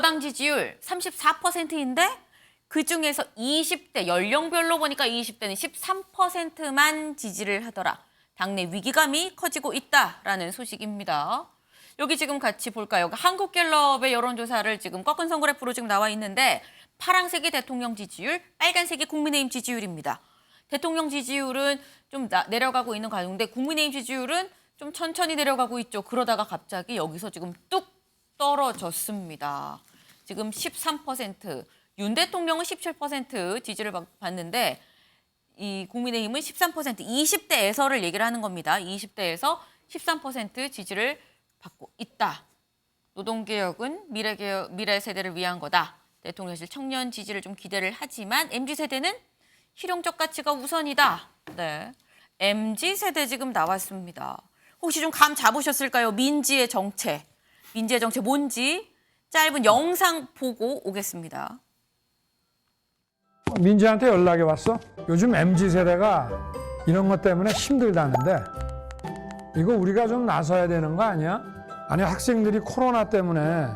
여당 지지율 34%인데 그중에서 20대 연령별로 보니까 20대는 13%만 지지를 하더라. 당내 위기감이 커지고 있다라는 소식입니다. 여기 지금 같이 볼까요? 한국갤럽의 여론조사를 지금 꺾은 선거래프로 지금 나와 있는데 파란색이 대통령 지지율, 빨간색이 국민의힘 지지율입니다. 대통령 지지율은 좀 내려가고 있는 가운데 국민의힘 지지율은 좀 천천히 내려가고 있죠. 그러다가 갑자기 여기서 지금 뚝 떨어졌습니다. 지금 13%, 윤 대통령은 17% 지지를 받는데 이 국민의힘은 13%, 20대에서를 얘기를 하는 겁니다. 20대에서 13% 지지를 받고 있다. 노동개혁은 미래 세대를 위한 거다. 대통령실 청년 지지를 좀 기대를 하지만 MZ세대는 실용적 가치가 우선이다. 네, MZ세대 지금 나왔습니다. 혹시 좀 감 잡으셨을까요? 민지의 정체. 민지의 정체 뭔지 짧은 영상 보고 오겠습니다. 민지한테 연락이 왔어. 요즘 MZ세대가 이런 것 때문에 힘들다는데 이거 우리가 좀 나서야 되는 거 아니야? 아니 학생들이 코로나 때문에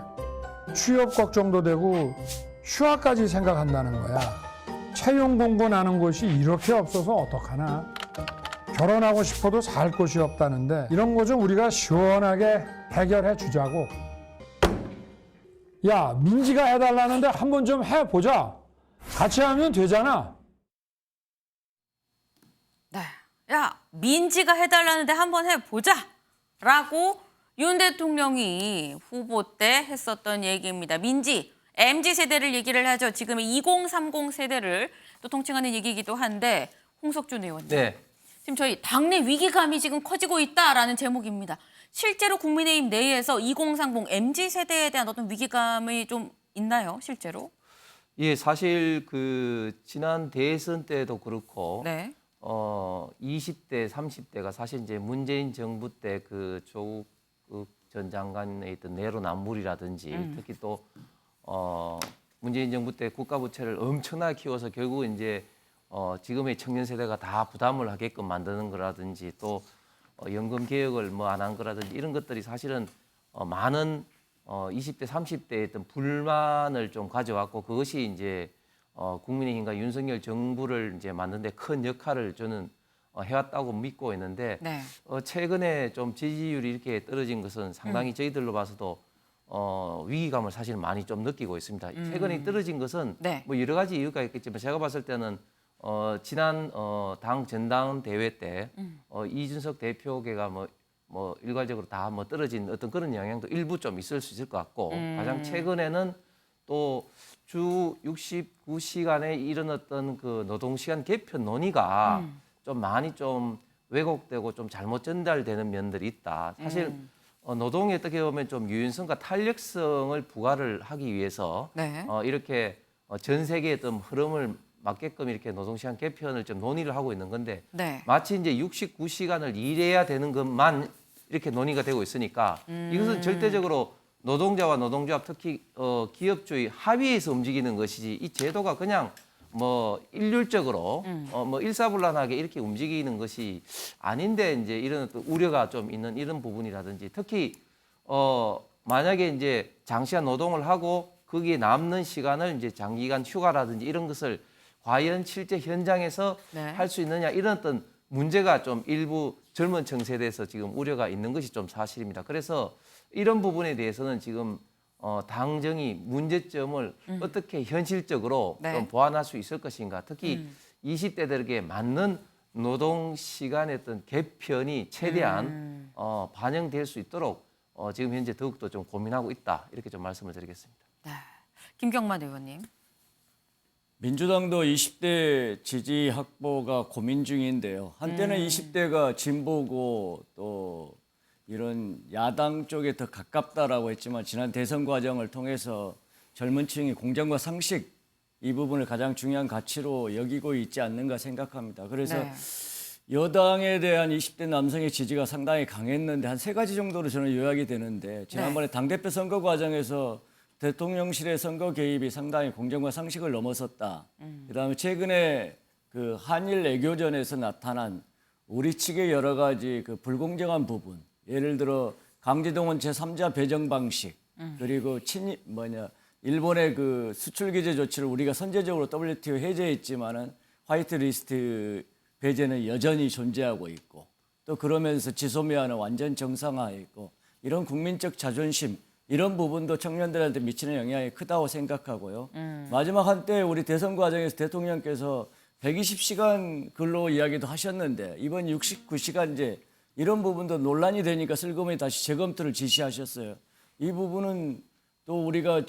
취업 걱정도 되고 휴학까지 생각한다는 거야. 채용 공고나는 곳이 이렇게 없어서 어떡하나. 결혼하고 싶어도 살 곳이 없다는데 이런 거 좀 우리가 시원하게 해결해 주자고. 야, 민지가 해달라는데 한번 좀 해보자. 같이 하면 되잖아. 네, 야 민지가 해달라는데 한번 해보자 라고 윤 대통령이 후보 때 했었던 얘기입니다. 민지, MZ세대를 얘기를 하죠. 지금 2030 세대를 또 통칭하는 얘기이기도 한데 홍석준 의원님. 네. 지금 저희 당내 위기감이 지금 커지고 있다라는 제목입니다. 실제로 국민의힘 내에서 2030 MZ세대에 대한 어떤 위기감이 좀 있나요, 실제로? 예, 사실 그 지난 대선 때도 그렇고 네. 20대, 30대가 사실 이제 문재인 정부 때 그 조국 전 장관의 있던 내로남불이라든지 특히 또 문재인 정부 때 국가 부채를 엄청나게 키워서 결국 이제 지금의 청년 세대가 다 부담을 하게끔 만드는 거라든지 또 연금 개혁을 뭐 안 한 거라든지 이런 것들이 사실은 많은 20대, 30대의 어떤 불만을 좀 가져왔고 그것이 이제 국민의힘과 윤석열 정부를 이제 만드는 데 큰 역할을 저는 해왔다고 믿고 있는데 네. 최근에 좀 지지율이 이렇게 떨어진 것은 상당히 저희들로 봐서도 위기감을 사실 많이 좀 느끼고 있습니다. 최근에 떨어진 것은 네. 뭐 여러 가지 이유가 있겠지만 제가 봤을 때는 지난 당 전당 대회 때 이준석 대표계가 뭐 일괄적으로 다 뭐 떨어진 어떤 그런 영향도 일부 좀 있을 수 있을 것 같고 가장 최근에는 또 주 69시간에 이런 어떤 그 노동시간 개편 논의가 좀 많이 좀 왜곡되고 좀 잘못 전달되는 면들이 있다. 사실 노동이 어떻게 보면 좀 유연성과 탄력성을 부과를 하기 위해서 네. 이렇게 전 세계의 어떤 흐름을 맞게끔 이렇게 노동시간 개편을 좀 논의를 하고 있는 건데 네. 마치 이제 69시간을 일해야 되는 것만 이렇게 논의가 되고 있으니까 이것은 절대적으로 노동자와 노동조합 특히 기업주의 합의에서 움직이는 것이지 이 제도가 그냥 뭐 일률적으로 뭐 일사불란하게 이렇게 움직이는 것이 아닌데 이제 이런 또 우려가 좀 있는 이런 부분이라든지 특히 만약에 이제 장시간 노동을 하고 거기에 남는 시간을 이제 장기간 휴가라든지 이런 것을 과연 실제 현장에서 네. 할 수 있느냐 이런 어떤 문제가 좀 일부 젊은 층 세대에서 지금 우려가 있는 것이 좀 사실입니다. 그래서 이런 부분에 대해서는 지금 당정이 문제점을 어떻게 현실적으로 네. 좀 보완할 수 있을 것인가. 특히 20대들에게 맞는 노동 시간의 어떤 개편이 최대한 반영될 수 있도록 지금 현재 더욱더 좀 고민하고 있다. 이렇게 좀 말씀을 드리겠습니다. 네. 김경만 의원님. 민주당도 20대 지지 확보가 고민 중인데요. 한때는 20대가 진보고 또 이런 야당 쪽에 더 가깝다라고 했지만 지난 대선 과정을 통해서 젊은 층이 공정과 상식 이 부분을 가장 중요한 가치로 여기고 있지 않는가 생각합니다. 그래서 네. 여당에 대한 20대 남성의 지지가 상당히 강했는데 한 세 가지 정도로 저는 요약이 되는데 지난번에 당대표 선거 과정에서 대통령실의 선거 개입이 상당히 공정과 상식을 넘어섰다. 그다음에 최근에 그 한일 외교전에서 나타난 우리 측의 여러 가지 그 불공정한 부분, 예를 들어 강제동원 제3자 배정 방식, 그리고 일본의 그 수출 규제 조치를 우리가 선제적으로 WTO 해제했지만은 화이트리스트 배제는 여전히 존재하고 있고 또 그러면서 지소미아는 완전 정상화해 있고 이런 국민적 자존심 이런 부분도 청년들한테 미치는 영향이 크다고 생각하고요. 마지막 한때 우리 대선 과정에서 대통령께서 120시간 근로 이야기도 하셨는데 이번 69시간제 이런 부분도 논란이 되니까 슬그머니 다시 재검토를 지시하셨어요. 이 부분은 또 우리가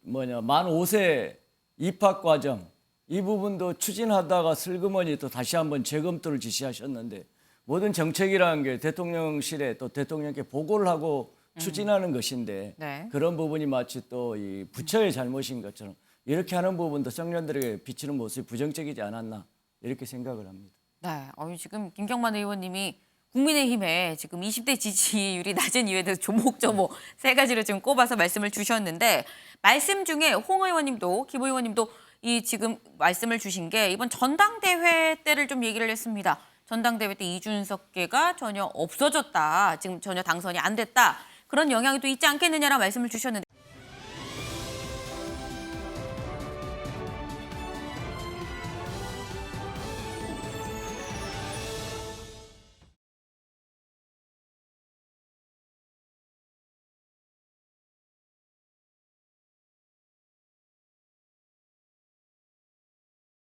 만 5세 입학 과정 이 부분도 추진하다가 슬그머니 또 다시 한번 재검토를 지시하셨는데 모든 정책이라는 게 대통령실에 또 대통령께 보고를 하고 추진하는 것인데 네. 그런 부분이 마치 또 이 부처의 잘못인 것처럼 이렇게 하는 부분도 청년들에게 비치는 모습이 부정적이지 않았나 이렇게 생각을 합니다. 네, 지금 김경만 의원님이 국민의힘에 지금 20대 지지율이 낮은 이유에 대해서 조목조목 세 가지를 지금 꼽아서 말씀을 주셨는데 말씀 중에 홍 의원님도 김 의원님도 이 지금 말씀을 주신 게 이번 전당대회 때를 좀 얘기를 했습니다. 전당대회 때 이준석계가 전혀 없어졌다. 지금 전혀 당선이 안 됐다. 그런 영향이 또 있지 않겠느냐라는 말씀을 주셨는데